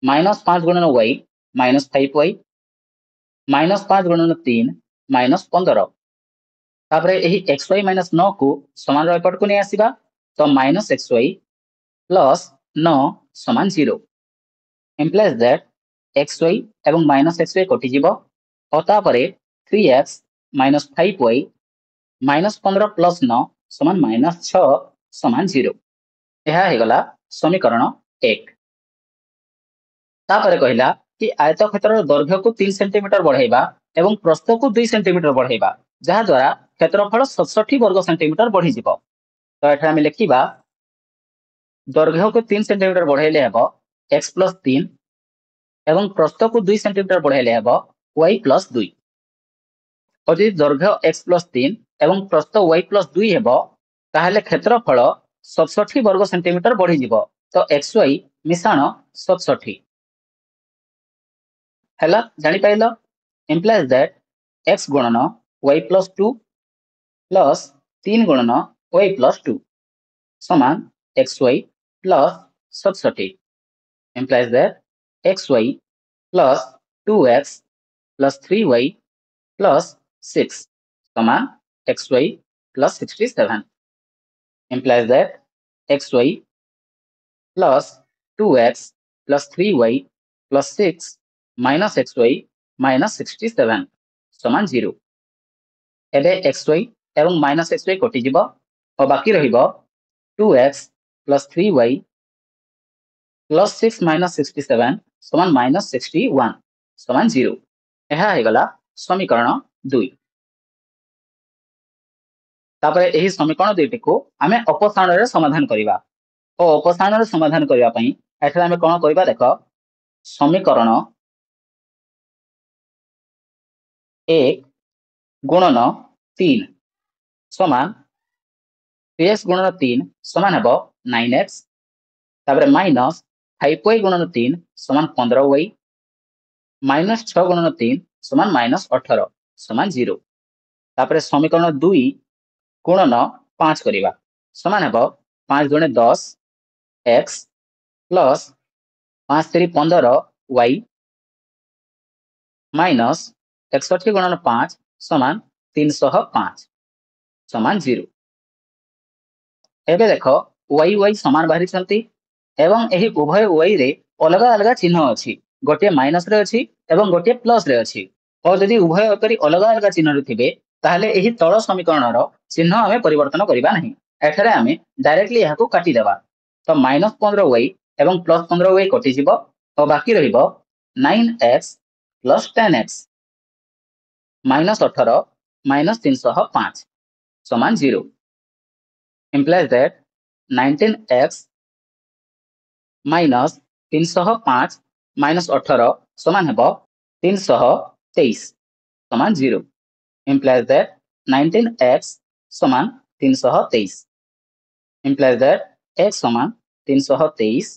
माइनस 5 गुणन y माइनस 5y माइनस 5 गुणन 3 माइनस 15। तापरे एही xy माइनस 9 को समान एपट को नहीं आसीबा तो माइनस xy प्लस 9 समान 0। इम्प्लाइज दैट xy एवं माइनस xy कटि जीवो और तापरे 3x minus 5y minus 15 plus 9 समान माइनस 6 समान 0। यह हे गला समीकरण 1। तापरे कहिला कि आयतक्षेत्र दैर्घ्य को 3 सेंटीमीटर बढ़ाइबा एवं प्रस्थ को 2 सेंटीमीटर बढ़ाइबा जहा द्वारा क्षेत्रफल 67 वर्ग सेंटीमीटर बढ़ी जिवो। तो एठा हम लिखिबा दैर्घ्य को 3 सेंटीमीटर बढ़ाइले हेबो x प्लस 3 एवं प्रस्थ को 2 सेंटीमीटर बढ़ाइले हेबो y प्लस 2। और यदि दैर्घ्य x प्लस 3 एवं प्रस्थ y प्लस 2 हेबो ताहले क्षेत्रफल 67 वर्ग सेंटीमीटर बढ़ी जिवो। तो xy मिसाण 67 हैला जानि पाइलो। इम्प्लाइज दैट x गुणन y प्लस 2 प्लस 3 गुणन y प्लस 2 समान xy plus 67। Implies that xy plus 2x plus 3y plus 6 समान xy plus 67। Implies that xy plus 2x plus 3y plus 6 minus xy minus 67 समान 0। एबे xy एवं minus xy कटि जिवो और बाकी रहिबो 2x plus 3y plus 6 minus 67 समान माइनस 61 समान 0। यह हे गला समीकरण 2। तापरे एही समीकरण दुईटी को आमे अपसारण रे समाधान करिबा और अपसारण रे समाधान करिबा पई एठा आमे कोन करिबा देखो समीकरण 1 गुणन 3 समान 3x गुणन 3 समान हेबो 9x तापरे माइनस 5y गुणन 3 समान 15y माइनस 6 गुणन 3 समान माइनस 18 समान 0। तापरे समीकरण 2 गुणन 5 करिबा समान हेबो 5 गुणे 10 x प्लस 5 3 15 y माइनस 61 गुणन 5 समान 305 समान 0। एबे देखो वाई वाई सामान बाहरी छंती एवं एही उभय वाई रे अलग अलग चिन्ह अछि गोटे माइनस रे अछि एवं गोटे प्लस रे अछि और यदि उभय करी अलग अलग चिन्ह रे थिबे ताहले एही तळ समीकरण रो चिन्ह हमें परिवर्तन करिबा नहीं एठारे हमें डायरेक्टली यहा को काटी देबा तो -15y एवं +15y कटि जिवो और बाकी रहिबो 9x + 10x -18 -305 समान 0 implies that 19x minus 305 minus 18 समान हेबो 323 समान 0 implies that 19x समान 323 implies that x समान 323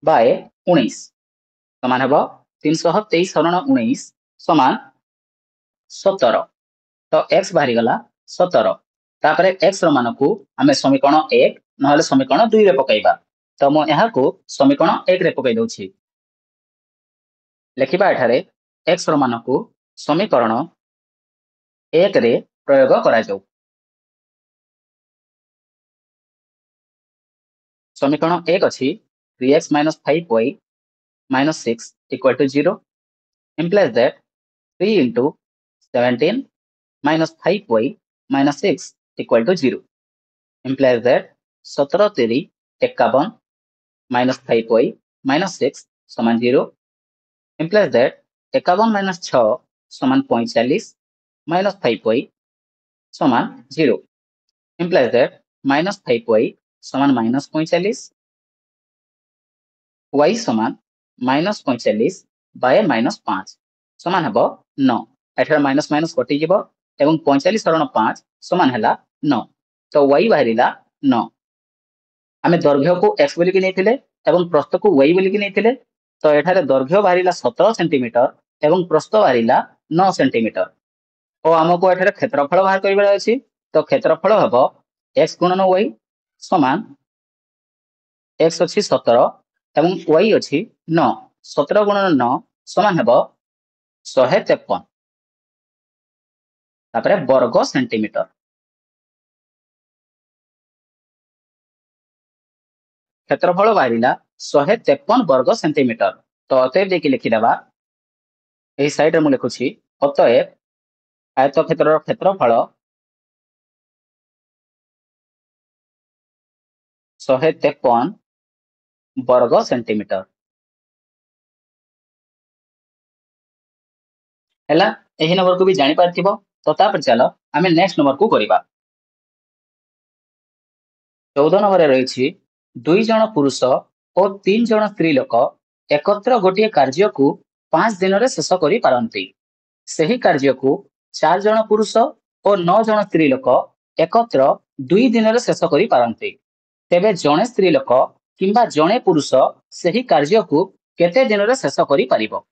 बाय 19 समान हेबो 323 हरण 19 समान 17 तो x बाहरी गला 17 तापरे x रो मान को हमें समीकरण 1 नहले समीकरण 2 रे पकाइबा तो मो यहाँ को समीकरण 1 रे पकाइ दउछि लेखिबा एठारे x रो मान को समीकरण 1 रे प्रयोग करा जाऊ समीकरण 1 अछि 3x - 5y - 6 = 0 implies that 3 into 17 minus 5y minus 6 equal to 0 implies that 17 तेरी 51 minus 5y minus 6 समान 0 implies that 51 minus 6 समान 45 minus 5y समान 0 implies that minus 5y समान minus 45 y समान minus 45 by minus 5 समान हेबो 9 एठार माइनस माइनस कटि जिवो एवं 45 हरण 5 समान हैला 9 तो y बाहरिला 9 आमे दैर्घ्य को x बोली कि नैथिले एवं प्रस्थ को y बोली कि नैथिले तो एठारे दैर्घ्य बाहरिला 17 सेंटीमीटर एवं प्रस्थ बाहरिला 9 सेंटीमीटर ओ हमको एठारे क्षेत्रफल बाहर करिबार अछि तो क्षेत्रफल हबो x गुणन y समान x अछि 17 एवं y अछि 9 17 गुणन 9 समान हेबो 153 तापरे वर्ग सेंटीमीटर क्षेत्रफल बाहरिला 153 वर्ग सेंटीमीटर तो अतएव देखि लिखि देबा एही साइड रे मु लिखुछि अतएव आयतक्षेत्रर क्षेत्रफल 153 वर्ग सेंटीमीटर हैला एही नंबर को भी जानि पारथिबो तो तापर चलो आमे नेक्स्ट नंबर को करिबा 14 नंबर रे रहिछि दुई जन पुरुष और 3 जन स्त्री लोक एकत्र गोटे कार्य को 5 दिन रे शेष करि पारंती सही कार्य को 4 जन पुरुष और 9 जन स्त्री लोक एकत्र 2 दिन रे शेष करि पारंती तेबे जणे स्त्री लोक किंबा जणे पुरुष सही कार्य को केते दिन रे शेष करि पारिबो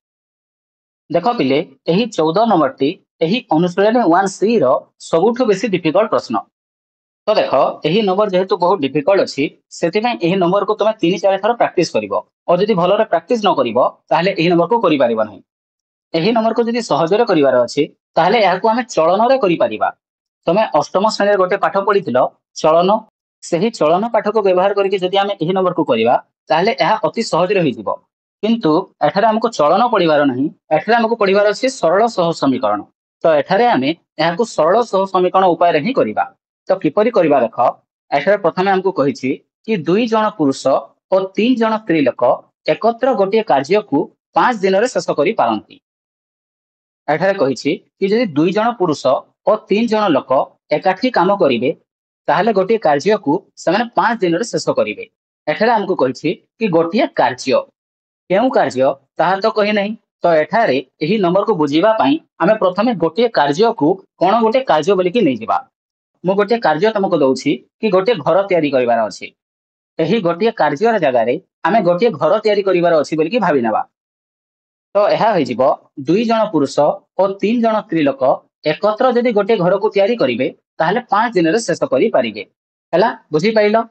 देखो पिले एही 14 नंबर टी एही अनुशीलनी 1C रो सबुठु बेसी डिफिकल्ट प्रश्न तो देखो एही नंबर जेहेतु बहुत डिफिकल्ट अछि सेति में एही नंबर को तुमे 3-4 थर प्रैक्टिस करिवो और जदि भलो रे प्रैक्टिस न करिवो ताहले एही नंबर को करि पारिबो नहीं एही नंबर को जदि सहज रे करिवार अछि ताहले एहा को हमें चलन रे करि पारिबा तमे अष्टम श्रेणी रे गोटे पाठ पढिथिलो चलन सही चलन पाठ को व्यवहार करके जदि हमें एही नंबर को करिवा ताहले एहा अति सहज रे होई जिवो किंतु एठारे हमको चलन पढिबार नहीं एठारे हमको पढिबार अछि सरल सह समीकरण तो एठारे हमें एहा को सरल सह समीकरण उपाय रे ही करिबा तो किपरि करिबा देखो एठारे प्रथमे हमको कहिछि कि 2 जन पुरुष और 3 जन स्त्री लोक एकत्र गोटे कार्य को 5 दिन रे शेष करि पारंती एठारे कहिछि कि जदि 2 जन पुरुष और 3 जन लोक एकाठी काम करिवे ताहले गोटे कार्य को समान 5 दिन रे शेष करिवे एठारे हमको कहिछि कि गोटे कार्य केउ कार्य ताहा तो कहि नहीं तो एठारे एही नंबर को बुझीबा पई हमें प्रथमे गोटे कार्य को कोन गोटे कार्य बोली कि नै जिबा मु गोटे कार्य तुमको दउछि कि गोटे घर तयारी करिवार अछि एही गोटे कार्य रे जगह रे हमें गोटे घर तयारी करिवार अछि बोली कि भाबी नेबा तो एहा होई जिवो 2 जन पुरुष और 3 जन स्त्री लोक एकत्र जदि गोटे घर को तयारी करिवे ताहले 5 दिन रे शेष करि पारिबे हला बुझी पाइलो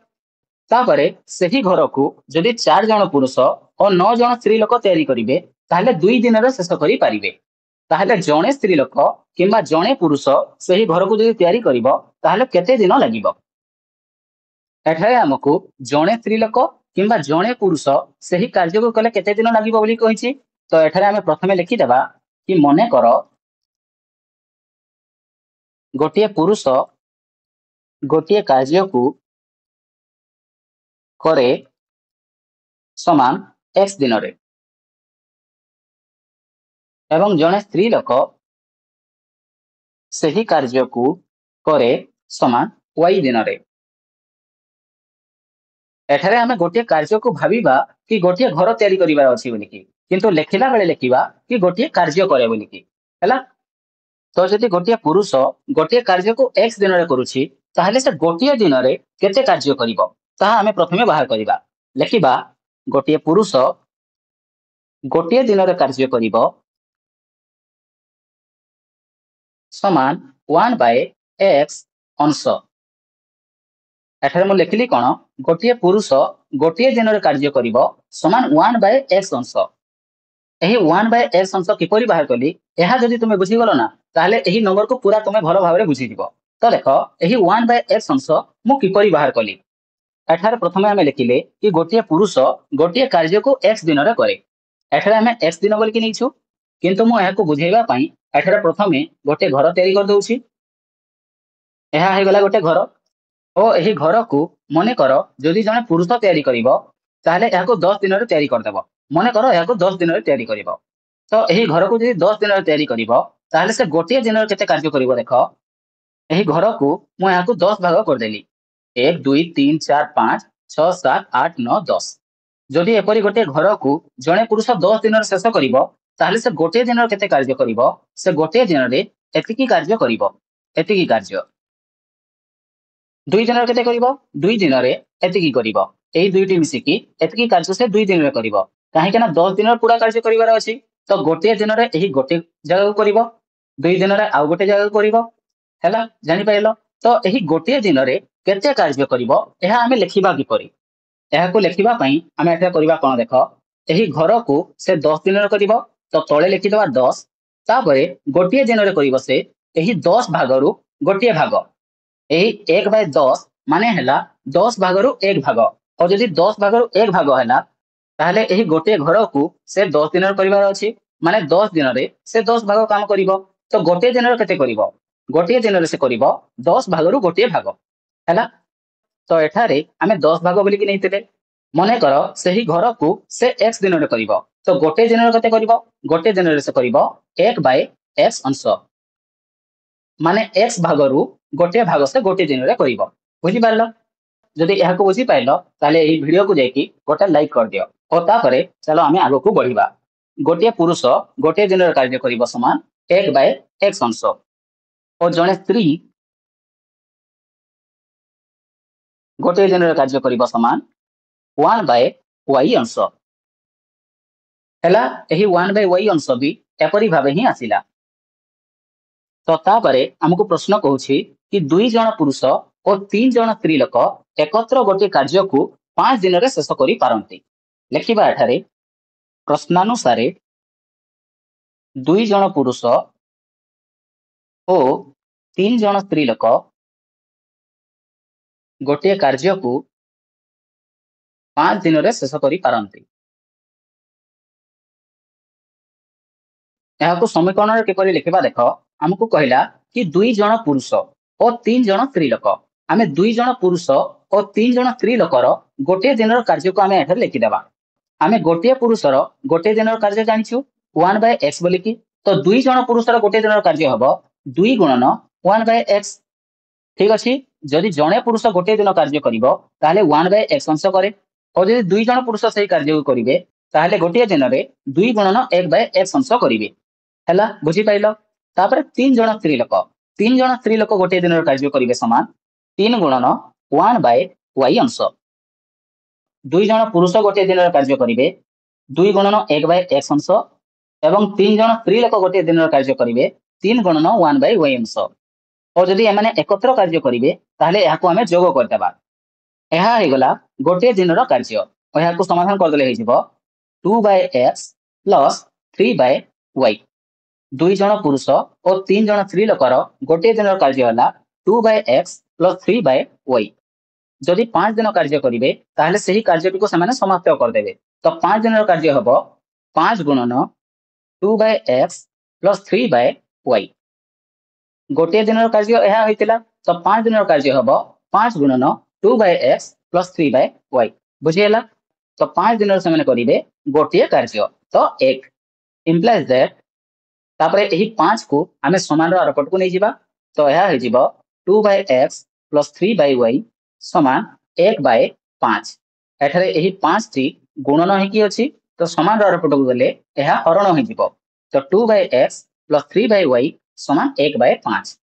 तापरे सही घर को जदि 4 जन पुरुष और 9 जन स्त्री लोक तयारी करिवे ताहले 2 दिन रे शेष करि पारिबे ताहले जणे स्त्री लोक किंबा जणे पुरुष सही घर को जदि तयारी करिवो ताहले केते दिन लागिवो एठारे आमको जड़े स्त्री लोक किंबा जड़े पुरुष से कार्य को कले केते दिन लगिबो बोली कहिछि। तो एठारे आमे प्रथमे लिखिदेबा कि मने कर गोटे पुरुष गोटे कार्य को करे समान x दिन रे एवं जड़े स्त्री लोक से कार्य को करे समान y दिन रे। एठारे आमे गोटे कार्य को भाविबा कि गोटे घर तैयारी करिवार अछि बोली कि, किंतु लेखिला बेले लेखिबा कि गोटे कार्य करे बोली कि हैला। तो जदि गोटे पुरुष गोटे कार्य को x दिन रे करूछि ताहले से गोटे दिन रे केते कार्य करिवो ताहा आमे प्रथमे बाहर करिबा। लेखिबा गोटे पुरुष गोटे दिन रे कार्य करिवो समान 1/x अंश। एठारे मु लेखिली कोन गोटे पुरुष गोटे दिन रे कार्य करिवो समान 1/x अंश। एही 1/x अंश किपरि बाहर कली एहा जदि तुमे बुझी गलो ना ताहले एही नंबर को पूरा तुमे भलो भाबरे बुझी दिबो। तो देखो एही 1/x अंश मु किपरि बाहर कली। एठारे प्रथमे आमे लिखिले कि गोटे पुरुष गोटे कार्य को x दिन रे करे। एठारे आमे x दिन बोल कि नैछु, किंतु मु एहा को बुझेइबा पई एठारे प्रथमे गोटे घर तयारी कर दउछि। एहा हे गला गोटे घर ओ एही घर को मने करो जदि जने पुरुष तयारी करिवो ताहले एहा को 10 दिन रे तयारी कर देबो। मने करो एहा को 10 दिन रे तयारी करिवो। तो एही घर को जदि 10 दिन रे तयारी करिवो ताहले से गोटे दिन रे केते कार्य करिवो देखो। एही घर को मु एहा को 10 भाग कर देली 1 2 3 4 5 6 7 8 9 10। जदि एपरि गोटे घर को जने पुरुष 10 दिन रे शेष करिवो ताहले से गोटे दिन रे केते कार्य करिवो से गोटे दिन रे एतिकी कार्य करिवो। एतिकी कार्य 2 दिन रे केते करिवो 2 दिन रे एतिकी करिवो। एही दुईटी मिसिकी एतिकी कार्य से 2 दिन रे करिवो। काहे के ना 10 दिन रे पूरा कार्य करिवार अछि। तो गोटे दिन रे एही गोटे जगह को करिवो 2 दिन रे आउ गोटे जगह को करिवो हैला। जानि पाइलो। तो एही गोटे दिन रे केते कार्य करिवो एहा हमें लेखिबा किपरि। एहा को लेखिबा पई हमें एटा करिबा कोन देखो एही घर को से 10 दिन रे करिवो तो तळे लिखि देबा 10 तापरे गोटे दिन रे करिवो से एही 10 भागरु गोटे भाग एही 1/10 माने हैला 10 भागरु 1 भाग। और जदि 10 भागरु 1 भाग हैला ताहले एही गोटे घर को से 10 दिन रे करिवार अछि माने 10 दिन रे से 10 भाग काम करिवो। तो गोटे दिन रे केते करिवो गोटे दिन रे से करिवो 10 भागरु गोटे भाग हैला। तो एठारे आमे 10 भाग बोली कि नैतिले मने करो सेही घर को से x दिन रे करिवो। तो गोटे दिन रे केते करिवो गोटे दिन रे से करिवो 1/x अंश माने x भागरु गोटे भाग से गोटे दिन रे करिवो। बुझी पारलो। जदि एहा को बुझी पाइलो ताले एही वीडियो को जाईकी गोटे लाइक कर दियो। और तापरे चलो आमे आगो को बढ़िबा। गोटे पुरुष गोटे दिन रे कार्य करिवो समान 1/x अंश और जने स्त्री गोटे दिन रे कार्य करिवो समान 1/y अंश हैला। एही 1/y अंश भी एपरि भाबे ही आसिला। तो तापरे हमको प्रश्न कहूछि कि 2 जण पुरुष और 3 जण स्त्री लोक एकत्र गोटे कार्य को 5 दिन रे शेष करि पारंती। लेखिबा एठारे प्रश्नानुसार 2 जण पुरुष और 3 जण स्त्री लोक गोटे कार्य को 5 दिन रे शेष करि पारंती। एहा को समीकरण रे किपरि लिखिबा देखो हमको कहला कि 2 जण पुरुष और 3 जण स्त्री लोक आमे 2 जण पुरुष और 3 जण स्त्री लोकर गोटे दिनर कार्य को आमे एठार लिखि देबा। आमे गोटे पुरुषर गोटे दिनर कार्य जानिछु 1/x बोली कि। तो 2 जण पुरुषर गोटे दिनर कार्य हबो 2 गुणन 1/x। ठीक अछि। जदि जणे पुरुष गोटे दिन कार्य करिवो ताहले 1/x अंश करे और जदि 2 जण पुरुष सेही कार्य को करिवे ताहले गोटे दिन रे 2 गुणन 1/x अंश करिवे हैला। बुझी पाइलो। तापर 3 जण स्त्री लोक 3 जण स्त्री लोक गोटे दिन रे कार्य करिवे समान 3 गुणन 1/y अंश। 2 जण पुरुष गोटे दिन रे कार्य करिवे 2 गुणन 1/x अंश एवं 3 जण स्त्री लोक गोटे दिन रे कार्य करिवे 3 गुणन 1/y अंश। और जदि एमाने एकत्र कार्य करिवे ताहले एहा को हमें जोग कर देबा। एहा हे गला गोटे दिन रो कार्य। और एहा को समाधान कर देले हे जिवो 2/x + 3/y। 2 जण पुरुष और 3 जण स्त्री लोकर गोटे दिन रो कार्य हला 2/x + 3/y। जदि 5 दिन कार्य करेंगे ताहले सही कार्यटी को सेमाने समाप्त करदेवे। तो 5 दिन कार्य हम 5 गुणन 2/x प्लस 3/y। गोटे दिन कार्य यह होता तो 5 दिन कार्य हम 5 गुणन 2/x प्लस 3/y। बुझीगला। तो 5 दिन से करेंगे गोटे कार्य तो 1 इम्प्लाइज दैट तापर यही 5 को आम समान आरपट को नहीं जावा। तो यह हो 2/x प्लस 3/y समान 1/5। एठारे यही 5 टी गुणन होकी अछि तो समान आरपट को गले यह हरण हो तो 2/x प्लस 3/y समान 1/5।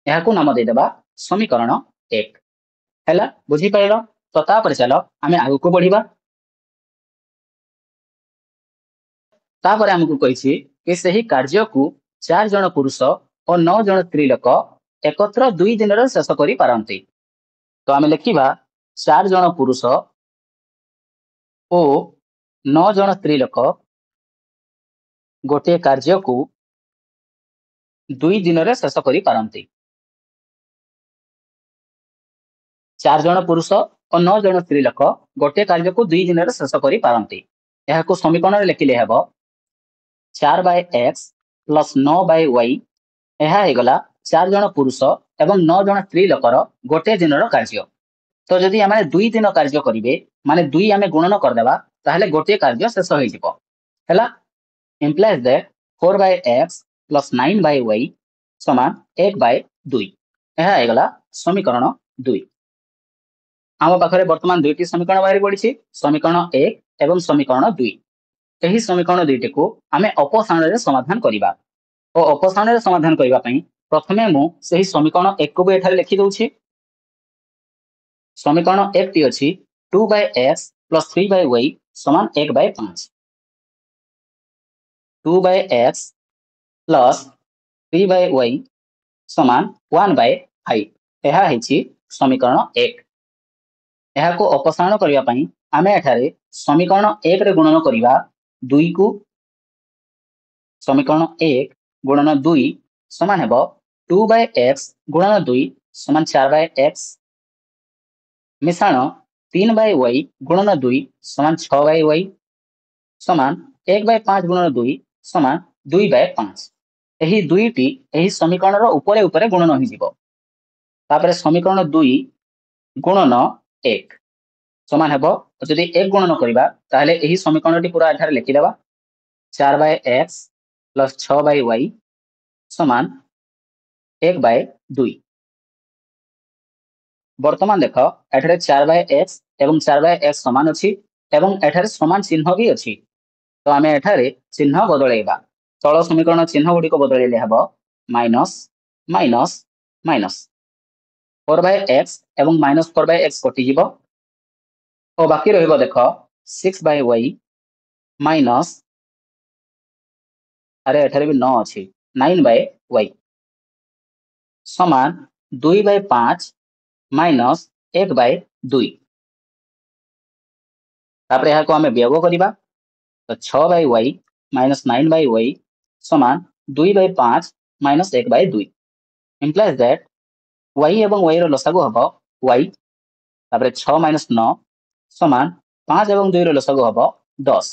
यह को नाम देदेबा समीकरण 1 हैला। बुझी पाइल। तो तापर चलो आम आगु को बढ़िबा। तापर हमको कही कि सही कार्य को 4 जन पुरुष और 9 जन स्त्री लोक एकत्र 2 दिन शेष कर पारती। तो आम लिखा 4 जन पुरुष और 9 जन स्त्री लोक गोटे कार्य को 2 दिन शेष कर पारती। 4 जन पुरुष और 9 जन स्त्री लोक गोटे कार्य को 2 दिन शेष कर पारती। यह समीकरण लिखिले हम 4/x प्लस 9/y। यह होगला 4 जन पुरुष एवं 9 जन स्त्री लोकर गोटे दिन कार्य। तो जदि आम 2 दिन कार्य करेंगे माने 2 आम गुणन करदेवा ताहले गोटे कार्य शेष हो implies that 4/x plus 9/y समान 1/2। यह होगला समीकरण 2। आम पाखे बर्तमान 2टी समीकरण बाहरी पड़ी समीकरण 1 एवं समीकरण 2। यही समीकरण 2टी को आम अपसारण समाधान करवा और अपसारण समाधान करने प्रथमे मुझे समीकरण 1 को भी एठारे लिखि दूची। समीकरण 1 टी अच्छी 2/x प्लस 3/y समान 1/5। 2/x प्लस 3/y समान 1/5। यह है समीकरण 1। यह को अपसारण करने आम एठारे समीकरण 1 रे गुणन करवा 2 को। समीकरण 1 गुणन 2 समान हेब 2/x गुणन 2 समान 4/x मिश्रण 3/y गुणन 2 समान 6/y समान 1/5 गुणन 2 समान 2/5। यही 2टी यही समीकरण उपरे उपरे गुणन हो समीकरण 2 गुणन 1 समान हेब जदि 1 गुणन करवा ताहले यही समीकरण पूरा एठारे लिखिदेवा 4/x प्लस 6/y समान 1/2। वर्तमान देख एठारे 4/x एवं 4/x समान अच्छी एवं एठारे समान चिन्ह भी अच्छी। तो आम एठारे चिन्ह बदलैबा तल समीकरण चिन्ह गुड़िक बदलैले हम माइनस माइनस माइनस 4/x एवं माइनस 4/x कटिज और बाकी रहिबो देख 6/y माइनस अरे एठारे भी 9 अच्छी 9/y समान 2/5 माइनस 1/2। तापर यह को आम वियोग करवा तो 6/y माइनस 9/y समान 2/5 माइनस 1/2। इम्प्लाइज दैट y एवं y रो लसागु हम y तापर 6 माइनस 9 समान 5 एवं 2 रो लसागु हम 10।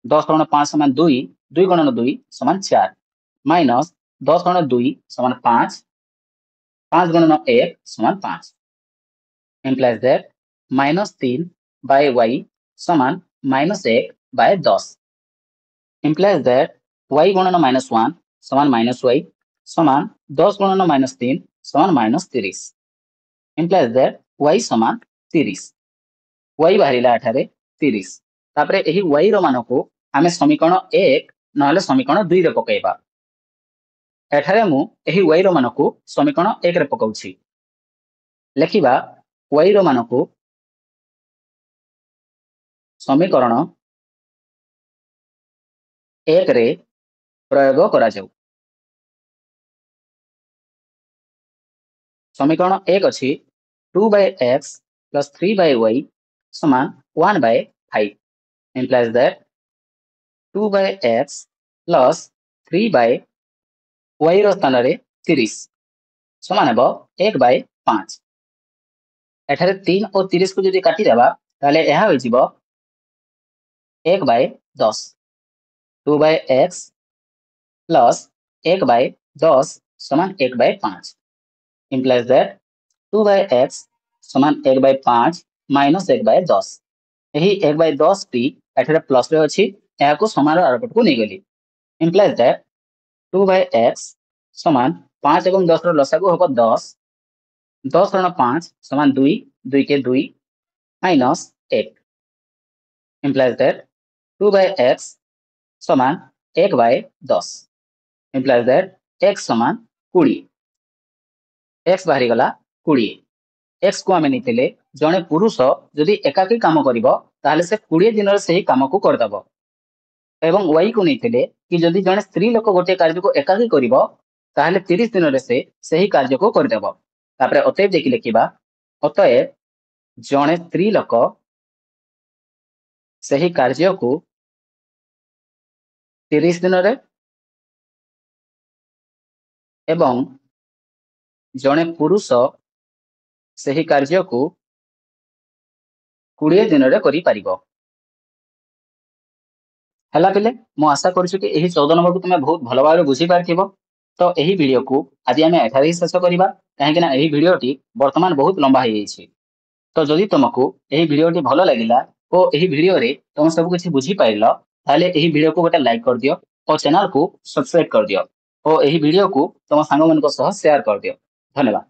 10 गुणन 5 समान 2 2 गुणन 2 समान 4 माइनस 10 गुणन 2 समान 5 5 गुणन 1 समान 5। इम्प्लाइज दैट माइनस 3/y समान माइनस 1/10। इम्प्लाइज दैट y गुणन माइनस 1 समान माइनस y समान 10 गुणन माइनस 3 समान माइनस 30। इम्प्लाइज दैट y समान 30। y बाहरिला एठारे 30। तापरे एही y रो मान को आमे समीकरण 1 नहले समीकरण 2 रे पकेइबा। एठारे मु एही y रो मान को समीकरण 1 रे पकाउछि। लेखिबा y रो मान को समीकरण 1 रे प्रयोग करा जाऊ। समीकरण 1 अच्छी 2/x प्लस 3/y समान 1/5। Implies that 2/x plus 3/y रो स्थान रे 30 समान हेब 1/5। एठारे 3 और 30 को जदि काटिदेबा ताहले ଏହା ହୋଇଯିବ 1/10 2/x प्लस 1/10 समान 1/5 implies that 2/x समान 1/5 माइनस 1/10 यही 1/10 टी एठारे प्लस रे अछि ଏହା को समान आरपट को नै गली implies that 2/x समान 5 एवं 10 रो लसागु होबो 10 10 रण 5 समान 2 2 के 2 माइनस 1 implies that 2/x समान 1/10 implies that x समान 20 x बाहरी गला 20 x को आमे नितिले जणे पुरुष जदि एकाकी काम करिवो ताहले से 20 दिन रे सही काम को कर दबो एवं y को नितिले कि जदि जणे स्त्री लोक गोटे कार्य को एकाकी करिवो ताहले 30 दिन रे से सही कार्य को कर देबो तापरे अतएव देखि लिखिबा अतएव जणे स्त्री लोक सही कार्य को 30 दिन रे एवं जणे पुरुष सही कार्य को 20 दिन रे करि परिबो हला पिले मु आशा करूछु कि एही 14 नंबर को तुमे बहुत भलो भाबरे बुझी पारथिबो तो एही वीडियो को आदि आमे एठारे ही शेष करिबा काहे ना एही वीडियोटी वर्तमान बहुत लंबा हो जाईछि तो जदि तुमको एही वीडियोटी भलो लागिला ओ एही वीडियो रे तुम सब कुछ बुझी पाइलो ताले एही वीडियो को गोटे लाइक कर दियो और चैनल को सब्सक्राइब कर दियो और एही वीडियो को तुम सांग मन को सह शेयर कर दियो धन्यवाद।